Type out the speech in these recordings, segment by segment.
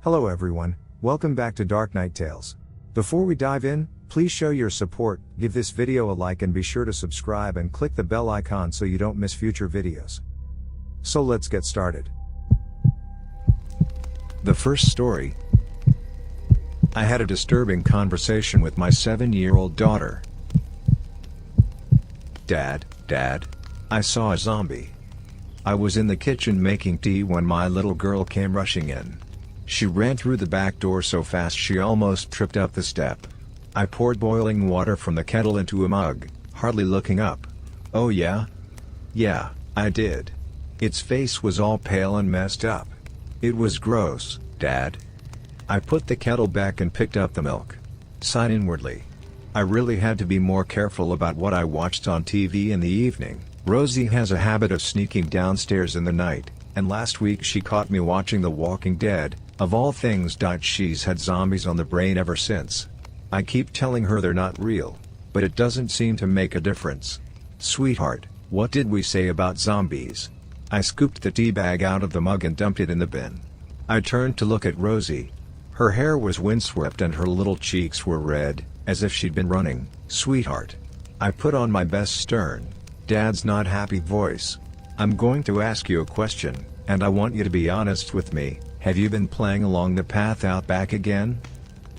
Hello everyone, welcome back to Dark Knight Tales. Before we dive in, please show your support, give this video a like and be sure to subscribe and click the bell icon so you don't miss future videos. So let's get started. The first story. I had a disturbing conversation with my 7-year-old daughter. Dad, I saw a zombie. I was in the kitchen making tea when my little girl came rushing in. She ran through the back door so fast she almost tripped up the step. I poured boiling water from the kettle into a mug, hardly looking up. Oh yeah? Yeah, I did. Its face was all pale and messed up. It was gross, Dad. I put the kettle back and picked up the milk. Sighed inwardly. I really had to be more careful about what I watched on TV in the evening. Rosie has a habit of sneaking downstairs in the night, and last week she caught me watching The Walking Dead. Of all things, she's had zombies on the brain ever since. I keep telling her they're not real, but it doesn't seem to make a difference. Sweetheart, what did we say about zombies? I scooped the tea bag out of the mug and dumped it in the bin. I turned to look at Rosie. Her hair was windswept and her little cheeks were red, as if she'd been running. Sweetheart. I put on my best stern, Dad's not happy voice. I'm going to ask you a question, and I want you to be honest with me. Have you been playing along the path out back again?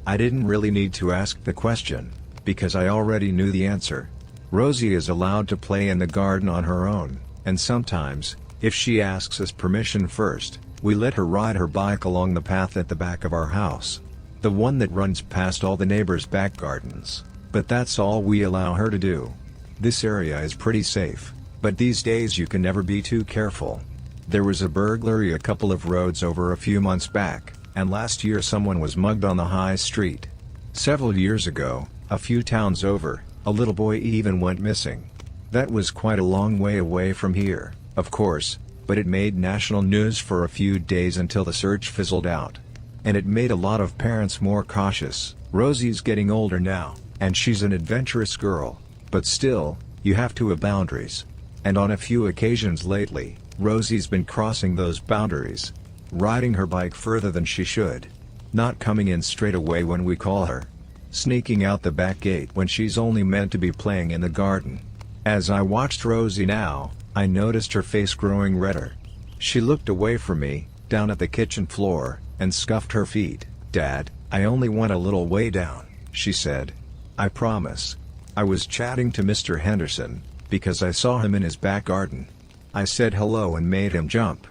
I didn't really need to ask the question, because I already knew the answer. Rosie is allowed to play in the garden on her own, and sometimes, if she asks us permission first, we let her ride her bike along the path at the back of our house. The one that runs past all the neighbors' back gardens. But that's all we allow her to do. This area is pretty safe, but these days you can never be too careful. There was a burglary a couple of roads over a few months back, and last year someone was mugged on the high street. Several years ago, a few towns over, a little boy even went missing. That was quite a long way away from here, of course, but it made national news for a few days until the search fizzled out. And it made a lot of parents more cautious. Rosie's getting older now, and she's an adventurous girl, but still, you have to have boundaries. And on a few occasions lately, Rosie's been crossing those boundaries. Riding her bike further than she should. Not coming in straight away when we call her. Sneaking out the back gate when she's only meant to be playing in the garden. As I watched Rosie now, I noticed her face growing redder. She looked away from me, down at the kitchen floor, and scuffed her feet. Dad, I only went a little way down, she said. I promise. I was chatting to Mr. Henderson, because I saw him in his back garden. I said hello and made him jump.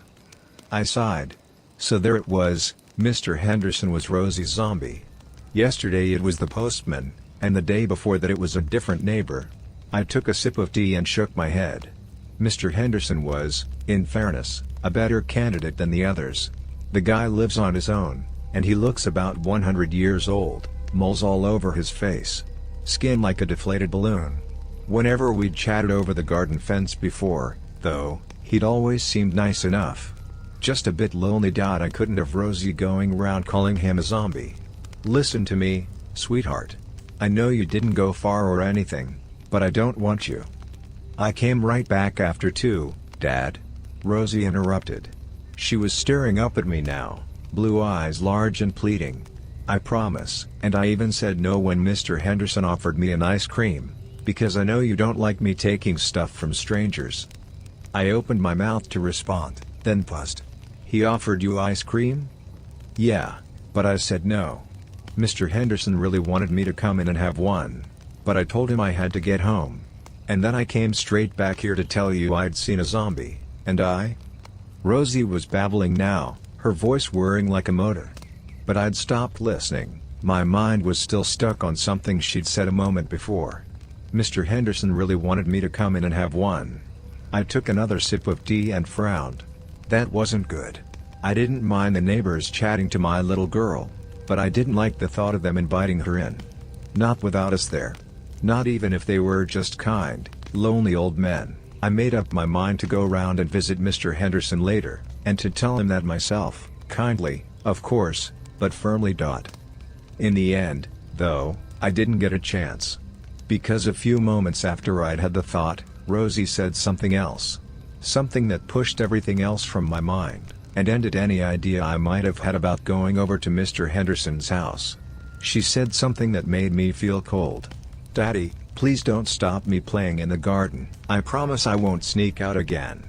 I sighed. So there it was, Mr. Henderson was Rosie's zombie. Yesterday it was the postman, and the day before that it was a different neighbor. I took a sip of tea and shook my head. Mr. Henderson was, in fairness, a better candidate than the others. The guy lives on his own, and he looks about 100 years old, moles all over his face. Skin like a deflated balloon. Whenever we'd chatted over the garden fence before, though, he'd always seemed nice enough. Just a bit lonely. I couldn't have Rosie going around calling him a zombie. Listen to me, sweetheart. I know you didn't go far or anything, but I don't want you. I came right back after too, Dad. Rosie interrupted. She was staring up at me now, blue eyes large and pleading. I promise, and I even said no when Mr. Henderson offered me an ice cream, because I know you don't like me taking stuff from strangers. I opened my mouth to respond, then paused. He offered you ice cream? Yeah, but I said no. Mr. Henderson really wanted me to come in and have one, but I told him I had to get home. And then I came straight back here to tell you I'd seen a zombie, and Rosie was babbling now, her voice whirring like a motor. But I'd stopped listening, my mind was still stuck on something she'd said a moment before. Mr. Henderson really wanted me to come in and have one. I took another sip of tea and frowned. That wasn't good. I didn't mind the neighbors chatting to my little girl, but I didn't like the thought of them inviting her in. Not without us there. Not even if they were just kind, lonely old men. I made up my mind to go round and visit Mr. Henderson later, and to tell him that myself, kindly, of course, but firmly. In the end, though, I didn't get a chance. Because a few moments after I'd had the thought, Rosie said something else. Something that pushed everything else from my mind. and ended any idea I might have had about going over to Mr. Henderson's house. She said something that made me feel cold. "Daddy, please don't stop me playing in the garden. I promise I won't sneak out again.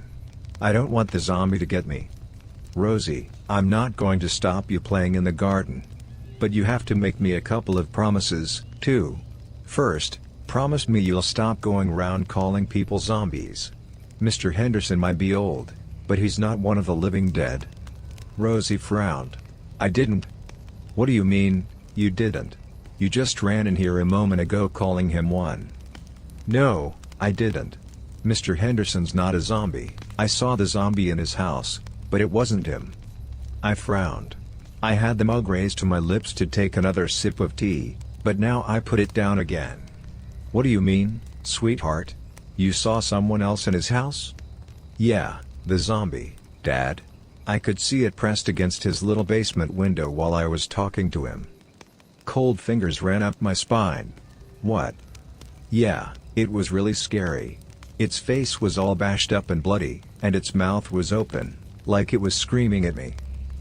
I don't want the zombie to get me." "Rosie, I'm not going to stop you playing in the garden. But you have to make me a couple of promises, too. First, promise me you'll stop going around calling people zombies. Mr. Henderson might be old, but he's not one of the living dead." Rosie frowned. "I didn't." "What do you mean, you didn't? You just ran in here a moment ago calling him one." "No, I didn't. Mr. Henderson's not a zombie. I saw the zombie in his house, but it wasn't him." I frowned. I had the mug raised to my lips to take another sip of tea, but now I put it down again. "What do you mean, sweetheart? You saw someone else in his house?" "Yeah, the zombie, Dad. I could see it pressed against his little basement window while I was talking to him." Cold fingers ran up my spine. "What?" "Yeah, it was really scary. Its face was all bashed up and bloody, and its mouth was open, like it was screaming at me.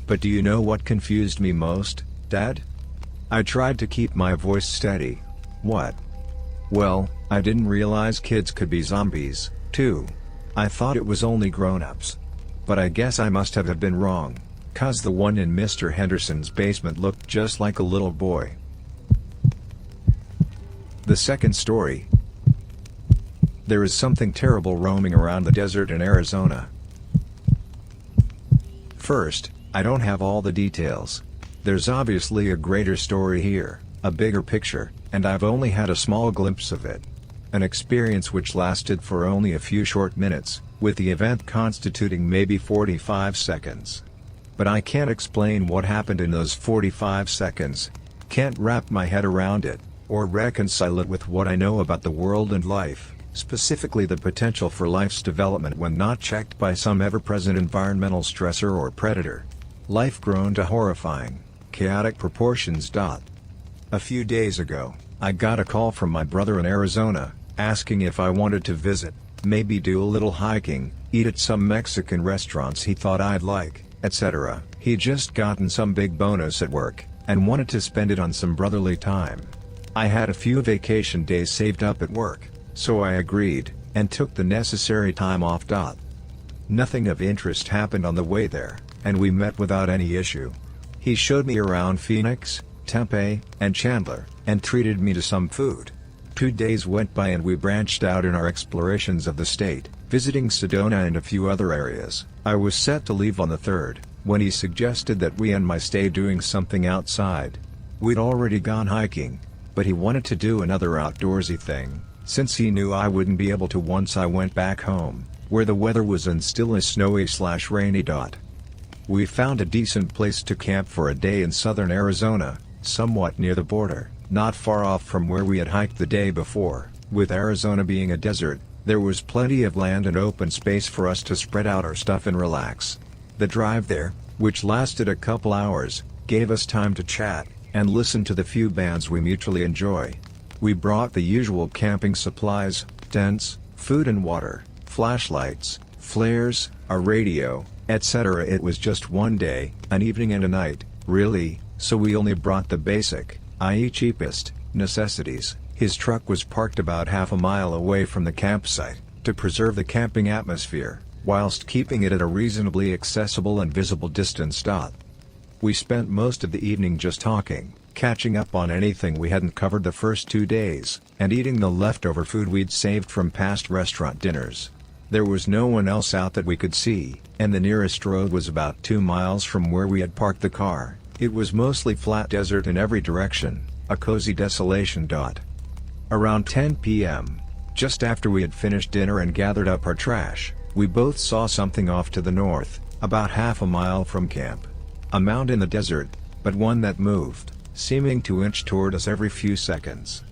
But do you know what confused me most, Dad?" I tried to keep my voice steady. "What?" "Well, I didn't realize kids could be zombies, too. I thought it was only grown-ups. But I guess I must have been wrong, 'cause the one in Mr. Henderson's basement looked just like a little boy." The second story. There is something terrible roaming around the desert in Arizona. First, I don't have all the details. There's obviously a greater story here, a bigger picture, and I've only had a small glimpse of it. An experience which lasted for only a few short minutes, with the event constituting maybe 45 seconds. But I can't explain what happened in those 45 seconds, can't wrap my head around it, or reconcile it with what I know about the world and life, specifically the potential for life's development when not checked by some ever-present environmental stressor or predator. Life grown to horrifying, chaotic proportions. A few days ago, I got a call from my brother in Arizona, asking if I wanted to visit, maybe do a little hiking, eat at some Mexican restaurants he thought I'd like, etc. He'd just gotten some big bonus at work, and wanted to spend it on some brotherly time. I had a few vacation days saved up at work, so I agreed, and took the necessary time off. Nothing of interest happened on the way there, and we met without any issue. He showed me around Phoenix, Tempe, and Chandler, and treated me to some food. 2 days went by and we branched out in our explorations of the state, visiting Sedona and a few other areas. I was set to leave on the 3rd, when he suggested that we end my stay doing something outside. We'd already gone hiking, but he wanted to do another outdoorsy thing, since he knew I wouldn't be able to once I went back home, where the weather was and still is snowy/rainy. We found a decent place to camp for a day in southern Arizona, somewhat near the border, not far off from where we had hiked the day before. With Arizona being a desert, there was plenty of land and open space for us to spread out our stuff and relax. The drive there, which lasted a couple hours, gave us time to chat, and listen to the few bands we mutually enjoy. We brought the usual camping supplies, tents, food and water, flashlights, flares, a radio, etc. It was just one day, an evening and a night, really, so we only brought the basic, i.e. cheapest, necessities. His truck was parked about half a mile away from the campsite, to preserve the camping atmosphere, whilst keeping it at a reasonably accessible and visible distance. We spent most of the evening just talking, catching up on anything we hadn't covered the first 2 days, and eating the leftover food we'd saved from past restaurant dinners. There was no one else out that we could see, and the nearest road was about 2 miles from where we had parked the car. It was mostly flat desert in every direction, a cozy desolation. Around 10 p.m., just after we had finished dinner and gathered up our trash, we both saw something off to the north, about half a mile from camp. A mound in the desert, but one that moved, seeming to inch toward us every few seconds.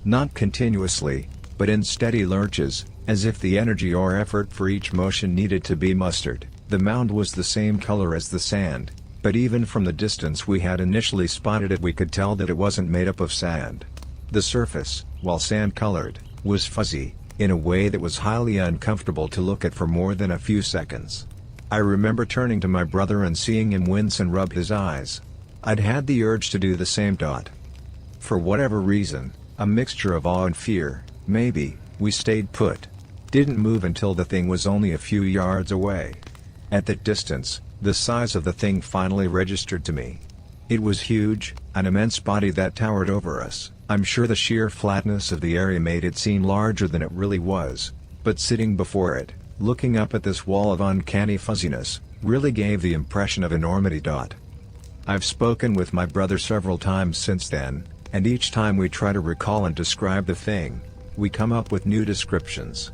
Not continuously, but in steady lurches, as if the energy or effort for each motion needed to be mustered. The mound was the same color as the sand, but even from the distance we had initially spotted it we could tell that it wasn't made up of sand. The surface, while sand-colored, was fuzzy, in a way that was highly uncomfortable to look at for more than a few seconds. I remember turning to my brother and seeing him wince and rub his eyes. I'd had the urge to do the same. For whatever reason, a mixture of awe and fear, maybe, we stayed put. Didn't move until the thing was only a few yards away. At that distance, the size of the thing finally registered to me. It was huge, an immense body that towered over us. I'm sure the sheer flatness of the area made it seem larger than it really was, but sitting before it, looking up at this wall of uncanny fuzziness, really gave the impression of enormity. I've spoken with my brother several times since then, and each time we try to recall and describe the thing, we come up with new descriptions.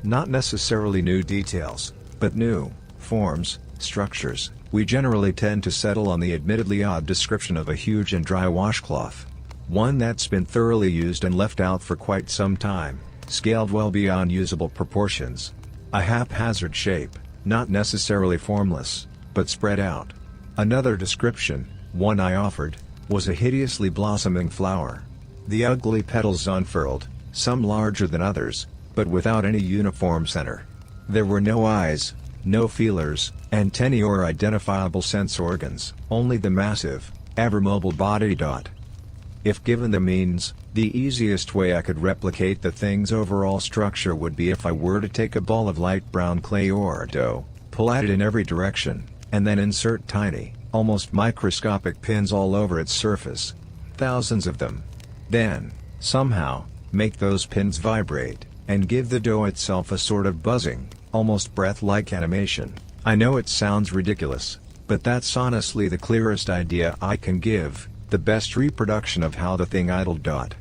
Not necessarily new details, but new forms, structures. We generally tend to settle on the admittedly odd description of a huge and dry washcloth. One that's been thoroughly used and left out for quite some time, scaled well beyond usable proportions. A haphazard shape, not necessarily formless, but spread out. Another description, one I offered, was a hideously blossoming flower. The ugly petals unfurled, some larger than others, but without any uniform center. There were no eyes, no feelers, antennae or identifiable sense organs, only the massive, ever-mobile body. If given the means, the easiest way I could replicate the thing's overall structure would be if I were to take a ball of light brown clay or dough, pull at it in every direction, and then insert tiny, almost microscopic pins all over its surface. Thousands of them. Then, somehow, make those pins vibrate, and give the dough itself a sort of buzzing, almost breath-like animation. I know it sounds ridiculous, but that's honestly the clearest idea I can give, the best reproduction of how the thing idled.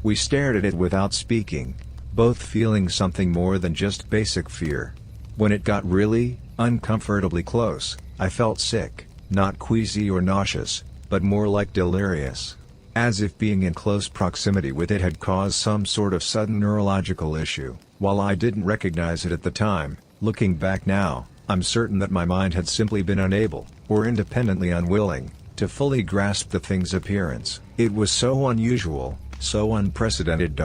We stared at it without speaking, both feeling something more than just basic fear. When it got really, uncomfortably close, I felt sick, not queasy or nauseous, but more like delirious. As if being in close proximity with it had caused some sort of sudden neurological issue. While I didn't recognize it at the time, looking back now, I'm certain that my mind had simply been unable, or independently unwilling, to fully grasp the thing's appearance. It was so unusual, so unprecedented.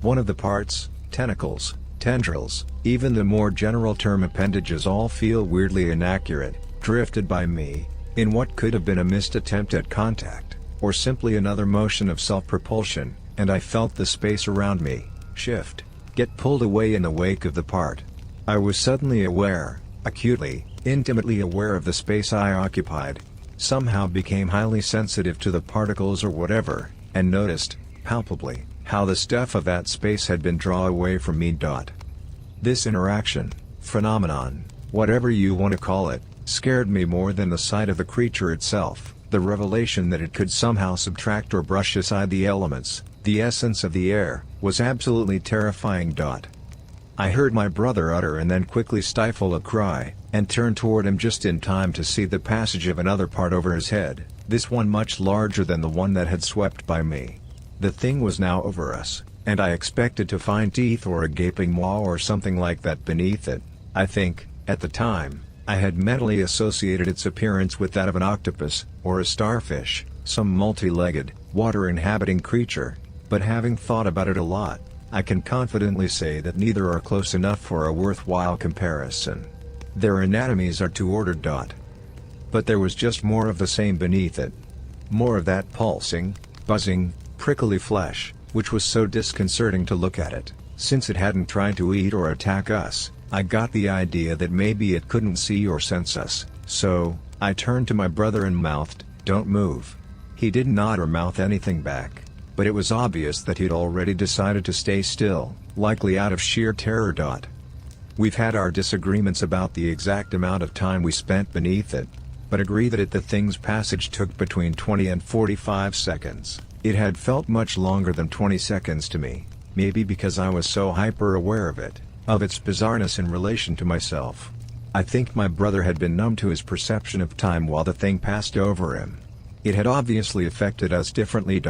One of the parts, tentacles, tendrils, even the more general term appendages all feel weirdly inaccurate, drifted by me, in what could have been a missed attempt at contact, or simply another motion of self-propulsion, and I felt the space around me shift, get pulled away in the wake of the part. I was suddenly aware, acutely, intimately aware of the space I occupied, somehow became highly sensitive to the particles or whatever, and noticed, palpably, how the stuff of that space had been drawn away from me. This interaction, phenomenon, whatever you want to call it, scared me more than the sight of the creature itself, the revelation that it could somehow subtract or brush aside the elements, the essence of the air, was absolutely terrifying. I heard my brother utter and then quickly stifle a cry, and turned toward him just in time to see the passage of another part over his head, this one much larger than the one that had swept by me. The thing was now over us, and I expected to find teeth or a gaping maw or something like that beneath it. I think, at the time, I had mentally associated its appearance with that of an octopus, or a starfish, some multi-legged, water-inhabiting creature, but having thought about it a lot, I can confidently say that neither are close enough for a worthwhile comparison. Their anatomies are too ordered. But there was just more of the same beneath it. More of that pulsing, buzzing, prickly flesh, which was so disconcerting to look at it. Since it hadn't tried to eat or attack us, I got the idea that maybe it couldn't see or sense us, so, I turned to my brother and mouthed, "Don't move." He didn't nod or mouth anything back, but it was obvious that he'd already decided to stay still, likely out of sheer terror. We've had our disagreements about the exact amount of time we spent beneath it, but agree that the thing's passage took between 20 and 45 seconds. It had felt much longer than 20 seconds to me, maybe because I was so hyper-aware of it, of its bizarreness in relation to myself. I think my brother had been numb to his perception of time while the thing passed over him. It had obviously affected us differently.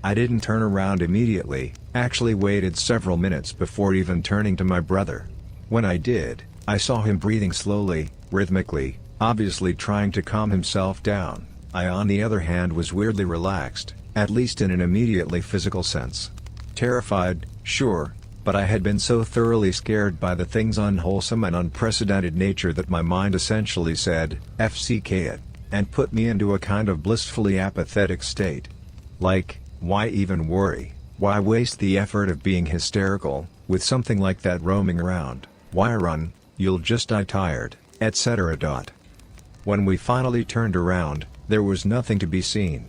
I didn't turn around immediately, actually waited several minutes before even turning to my brother. When I did, I saw him breathing slowly, rhythmically, obviously trying to calm himself down. I on the other hand was weirdly relaxed, at least in an immediately physical sense. Terrified, sure, but I had been so thoroughly scared by the thing's unwholesome and unprecedented nature that my mind essentially said, "FCK it," and put me into a kind of blissfully apathetic state. Like, why even worry? Why waste the effort of being hysterical, with something like that roaming around? Why run? You'll just die tired, etc. When we finally turned around, there was nothing to be seen.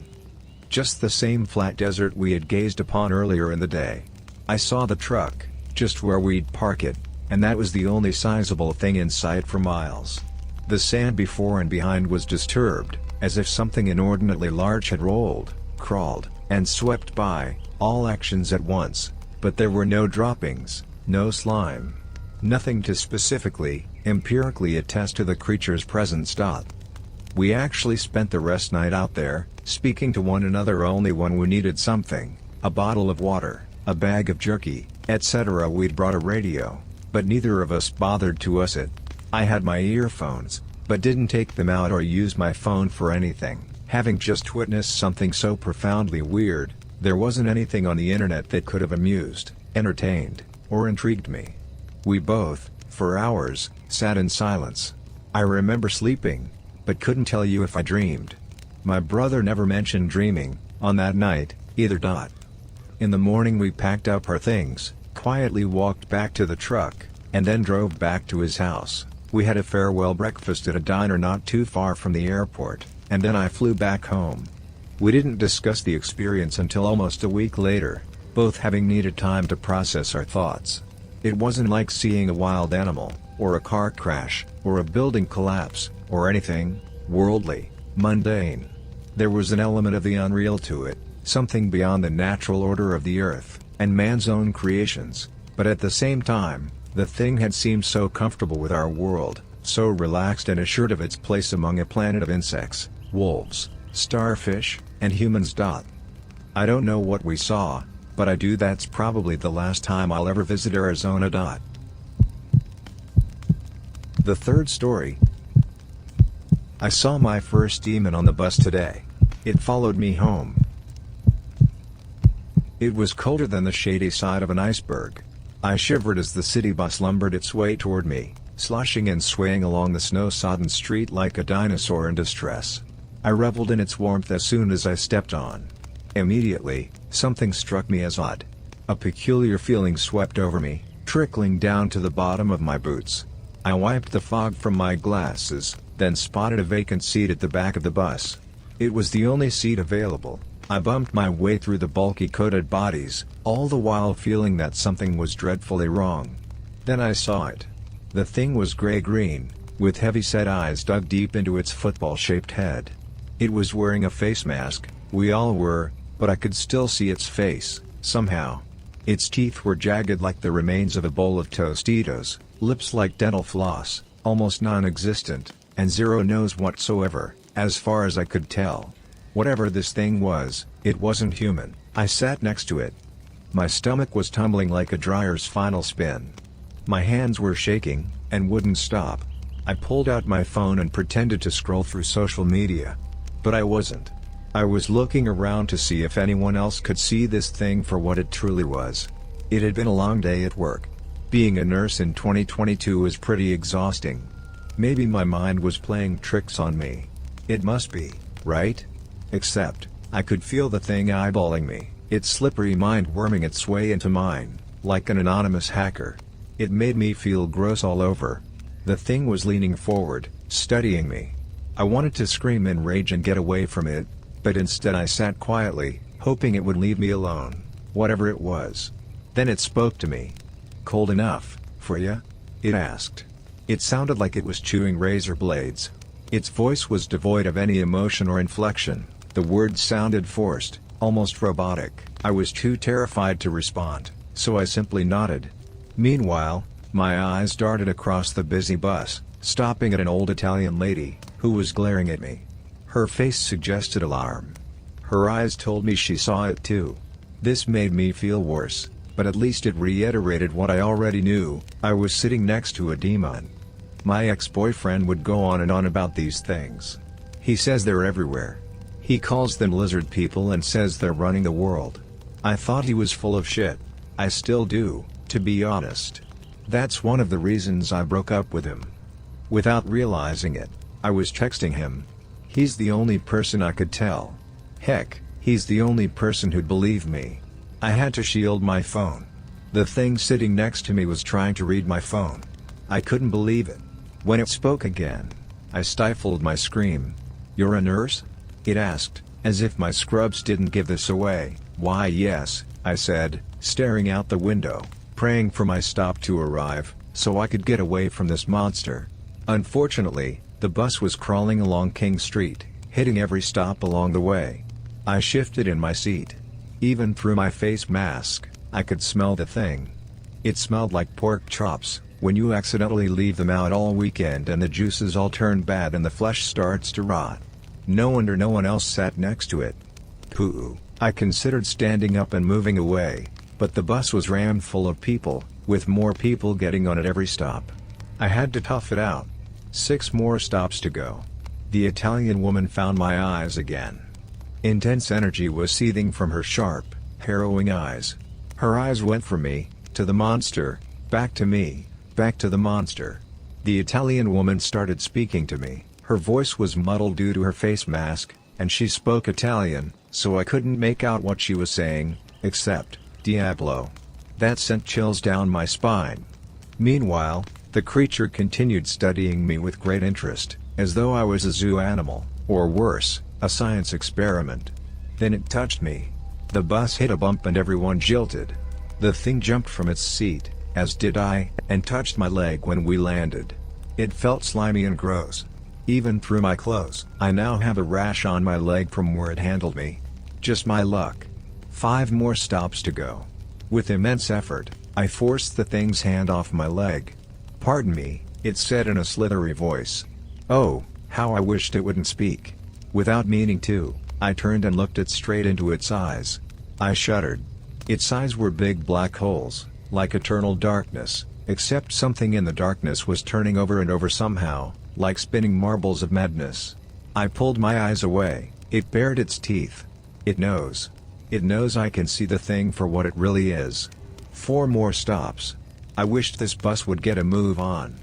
Just the same flat desert we had gazed upon earlier in the day. I saw the truck, just where we'd park it, and that was the only sizable thing in sight for miles. The sand before and behind was disturbed, as if something inordinately large had rolled, crawled, and swept by, all actions at once, but there were no droppings, no slime. Nothing to specifically, empirically attest to the creature's presence. We actually spent the rest night out there, speaking to one another only when we needed something, a bottle of water, a bag of jerky, etc. We'd brought a radio, but neither of us bothered to us it. I had my earphones, but didn't take them out or use my phone for anything. Having just witnessed something so profoundly weird, there wasn't anything on the internet that could have amused, entertained, or intrigued me. We both, for hours, sat in silence. I remember sleeping, but couldn't tell you if I dreamed. My brother never mentioned dreaming, on that night, either. In the morning we packed up our things, quietly walked back to the truck, and then drove back to his house. We had a farewell breakfast at a diner not too far from the airport, and then I flew back home. We didn't discuss the experience until almost a week later, both having needed time to process our thoughts. It wasn't like seeing a wild animal, or a car crash, or a building collapse, or anything worldly, mundane. There was an element of the unreal to it, something beyond the natural order of the earth, and man's own creations, but at the same time, the thing had seemed so comfortable with our world, so relaxed and assured of its place among a planet of insects, wolves, starfish, and humans. I don't know what we saw, but I do. That's probably the last time I'll ever visit Arizona. The third story. I saw my first demon on the bus today. It followed me home. It was colder than the shady side of an iceberg. I shivered as the city bus lumbered its way toward me, sloshing and swaying along the snow-sodden street like a dinosaur in distress. I reveled in its warmth as soon as I stepped on. Immediately, something struck me as odd. A peculiar feeling swept over me, trickling down to the bottom of my boots. I wiped the fog from my glasses, then spotted a vacant seat at the back of the bus. It was the only seat available. I bumped my way through the bulky coated bodies, all the while feeling that something was dreadfully wrong. Then I saw it. The thing was gray-green, with heavy-set eyes dug deep into its football-shaped head. It was wearing a face mask, we all were, but I could still see its face, somehow. Its teeth were jagged like the remains of a bowl of Tostitos, lips like dental floss, almost non-existent, and zero nose whatsoever, as far as I could tell. Whatever this thing was, it wasn't human. I sat next to it. My stomach was tumbling like a dryer's final spin. My hands were shaking, and wouldn't stop. I pulled out my phone and pretended to scroll through social media. But I wasn't. I was looking around to see if anyone else could see this thing for what it truly was. It had been a long day at work. Being a nurse in 2022 was pretty exhausting. Maybe my mind was playing tricks on me. It must be, right? Except, I could feel the thing eyeballing me, its slippery mind worming its way into mine, like an anonymous hacker. It made me feel gross all over. The thing was leaning forward, studying me. I wanted to scream in rage and get away from it, but instead I sat quietly, hoping it would leave me alone, whatever it was. Then it spoke to me. "Cold enough, for ya?" it asked. It sounded like it was chewing razor blades. Its voice was devoid of any emotion or inflection. The words sounded forced, almost robotic. I was too terrified to respond, so I simply nodded. Meanwhile, my eyes darted across the busy bus, stopping at an old Italian lady, who was glaring at me. Her face suggested alarm. Her eyes told me she saw it too. This made me feel worse, but at least it reiterated what I already knew. I was sitting next to a demon. My ex-boyfriend would go on and on about these things. He says they're everywhere. He calls them lizard people and says they're running the world. I thought he was full of shit. I still do, To be honest, that's one of the reasons I broke up with him. Without realizing it, I was texting him. He's the only person I could tell. Heck, he's the only person who'd believe me. I had to shield my phone. The thing sitting next to me was trying to read my phone. I couldn't believe it. When it spoke again, I stifled my scream. "You're a nurse?" it asked, as if my scrubs didn't give this away. "Why yes," I said, staring out the window, praying for my stop to arrive, so I could get away from this monster. Unfortunately, the bus was crawling along King Street, hitting every stop along the way. I shifted in my seat. Even through my face mask, I could smell the thing. It smelled like pork chops, when you accidentally leave them out all weekend and the juices all turn bad and the flesh starts to rot. No wonder no one else sat next to it. Pooh, I considered standing up and moving away, but the bus was rammed full of people, with more people getting on at every stop. I had to tough it out. 6 more stops to go. The Italian woman found my eyes again. Intense energy was seething from her sharp, harrowing eyes. Her eyes went from me, to the monster, back to me, back to the monster. The Italian woman started speaking to me. Her voice was muddled due to her face mask, and she spoke Italian, so I couldn't make out what she was saying, except, "Diablo." That sent chills down my spine. Meanwhile, the creature continued studying me with great interest, as though I was a zoo animal, or worse, a science experiment. Then it touched me. The bus hit a bump and everyone jilted. The thing jumped from its seat, as did I, and touched my leg when we landed. It felt slimy and gross. Even through my clothes. I now have a rash on my leg from where it handled me. Just my luck. 5 more stops to go. With immense effort, I forced the thing's hand off my leg. "Pardon me," it said in a slithery voice. Oh, how I wished it wouldn't speak. Without meaning to, I turned and looked it straight into its eyes. I shuddered. Its eyes were big black holes, like eternal darkness, except something in the darkness was turning over and over somehow, like spinning marbles of madness. I pulled my eyes away. It bared its teeth. It knows. It knows I can see the thing for what it really is. 4 more stops. I wished this bus would get a move on.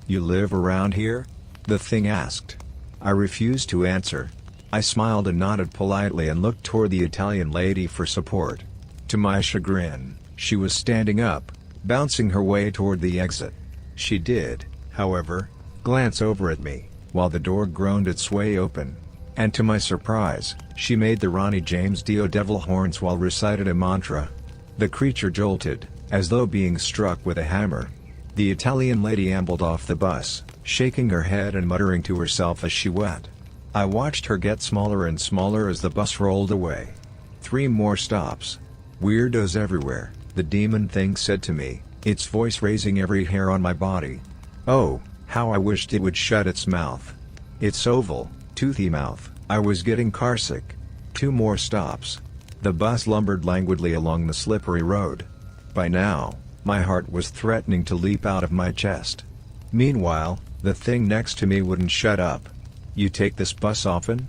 "You live around here?" the thing asked. I refused to answer. I smiled and nodded politely and looked toward the Italian lady for support. To my chagrin, she was standing up, bouncing her way toward the exit. She did, however, glance over at me, while the door groaned its way open. And to my surprise, she made the Ronnie James Dio devil horns while recited a mantra. The creature jolted, as though being struck with a hammer. The Italian lady ambled off the bus, shaking her head and muttering to herself as she went. I watched her get smaller and smaller as the bus rolled away. 3 more stops. "Weirdos everywhere," the demon thing said to me, its voice raising every hair on my body. Oh, how I wished it would shut its mouth. Its oval, toothy mouth. I was getting carsick. 2 more stops. The bus lumbered languidly along the slippery road. By now, my heart was threatening to leap out of my chest. Meanwhile, the thing next to me wouldn't shut up. "You take this bus often?"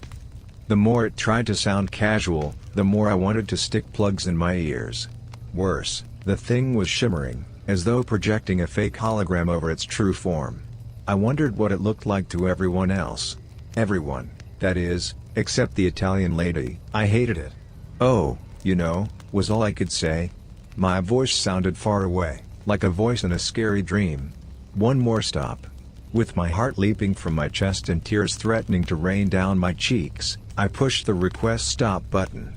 The more it tried to sound casual, the more I wanted to stick plugs in my ears. Worse, the thing was shimmering, as though projecting a fake hologram over its true form. I wondered what it looked like to everyone else. Everyone, that is, except the Italian lady. I hated it. "Oh, you know," was all I could say. My voice sounded far away, like a voice in a scary dream. 1 more stop. With my heart leaping from my chest and tears threatening to rain down my cheeks, I pushed the request stop button.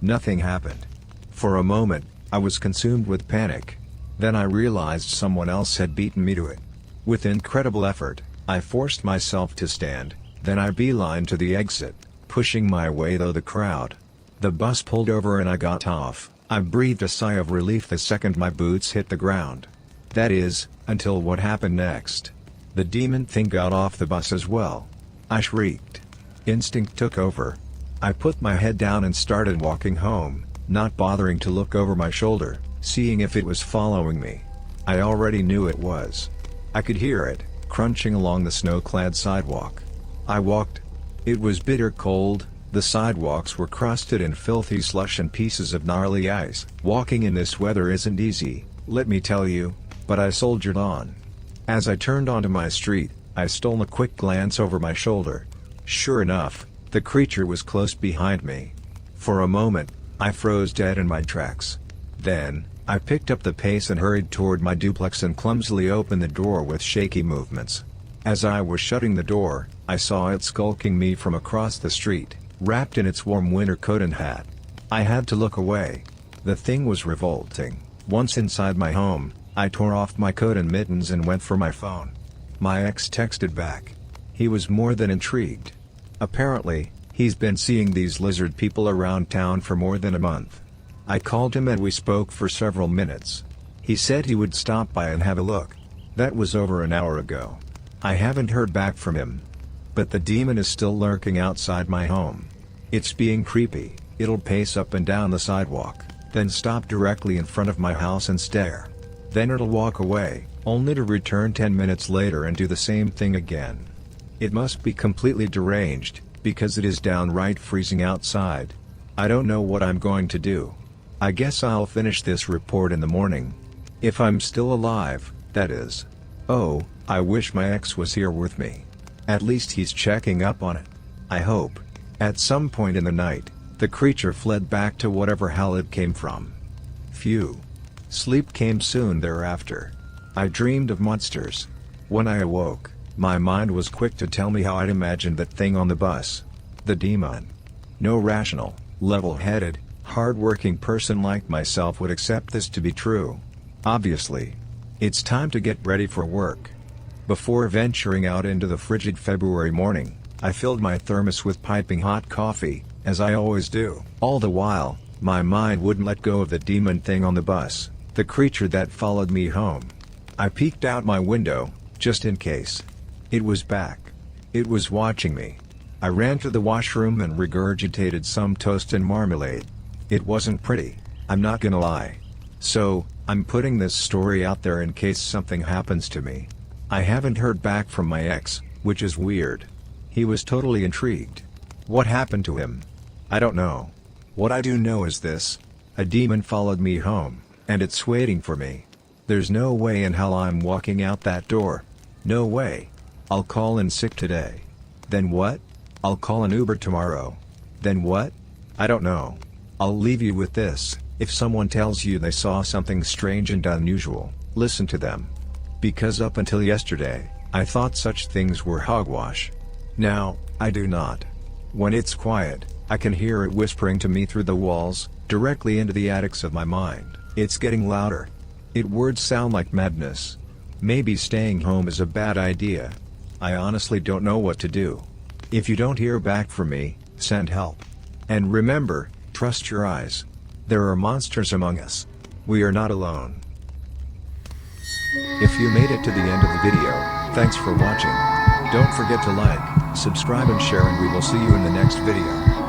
Nothing happened. For a moment, I was consumed with panic. Then I realized someone else had beaten me to it. With incredible effort, I forced myself to stand, then I beelined to the exit, pushing my way through the crowd. The bus pulled over and I got off. I breathed a sigh of relief the second my boots hit the ground. That is, until what happened next. The demon thing got off the bus as well. I shrieked. Instinct took over. I put my head down and started walking home, not bothering to look over my shoulder, seeing if it was following me. I already knew it was. I could hear it, crunching along the snow-clad sidewalk. I walked. It was bitter cold, the sidewalks were crusted in filthy slush and pieces of gnarly ice. Walking in this weather isn't easy. let me tell you, but I soldiered on. As I turned onto my street, I stole a quick glance over my shoulder. Sure enough, the creature was close behind me. For a moment, I froze dead in my tracks. Then, I picked up the pace and hurried toward my duplex and clumsily opened the door with shaky movements. As I was shutting the door, I saw it skulking me from across the street, wrapped in its warm winter coat and hat. I had to look away. The thing was revolting. Once inside my home, I tore off my coat and mittens and went for my phone. My ex texted back. He was more than intrigued. Apparently, he's been seeing these lizard people around town for more than a month. I called him and we spoke for several minutes. He said he would stop by and have a look. That was over an hour ago. I haven't heard back from him. But the demon is still lurking outside my home. It's being creepy. It'll pace up and down the sidewalk, then stop directly in front of my house and stare. Then it'll walk away, only to return 10 minutes later and do the same thing again. It must be completely deranged, because it is downright freezing outside. I don't know what I'm going to do. I guess I'll finish this report in the morning. If I'm still alive, that is. Oh, I wish my ex was here with me. At least he's checking up on it. I hope. At some point in the night, the creature fled back to whatever hell it came from. Phew. Sleep came soon thereafter. I dreamed of monsters. When I awoke, my mind was quick to tell me how I'd imagined that thing on the bus. The demon. No rational, level-headed, hard-working person like myself would accept this to be true. Obviously. It's time to get ready for work. Before venturing out into the frigid February morning, I filled my thermos with piping hot coffee, as I always do. All the while, my mind wouldn't let go of the demon thing on the bus, the creature that followed me home. I peeked out my window, just in case. It was back. It was watching me. I ran to the washroom and regurgitated some toast and marmalade. It wasn't pretty, I'm not gonna lie. So, I'm putting this story out there in case something happens to me. I haven't heard back from my ex, which is weird. He was totally intrigued. What happened to him? I don't know. What I do know is this. A demon followed me home, and it's waiting for me. There's no way in hell I'm walking out that door. No way. I'll call in sick today. Then what? I'll call an Uber tomorrow. Then what? I don't know. I'll leave you with this. If someone tells you they saw something strange and unusual, listen to them. Because up until yesterday, I thought such things were hogwash. Now, I do not. When it's quiet, I can hear it whispering to me through the walls, directly into the attics of my mind. It's getting louder. Its words sound like madness. Maybe staying home is a bad idea. I honestly don't know what to do. If you don't hear back from me, send help. And remember, trust your eyes. There are monsters among us. We are not alone. If you made it to the end of the video, thanks for watching. Don't forget to like, subscribe and share, and we will see you in the next video.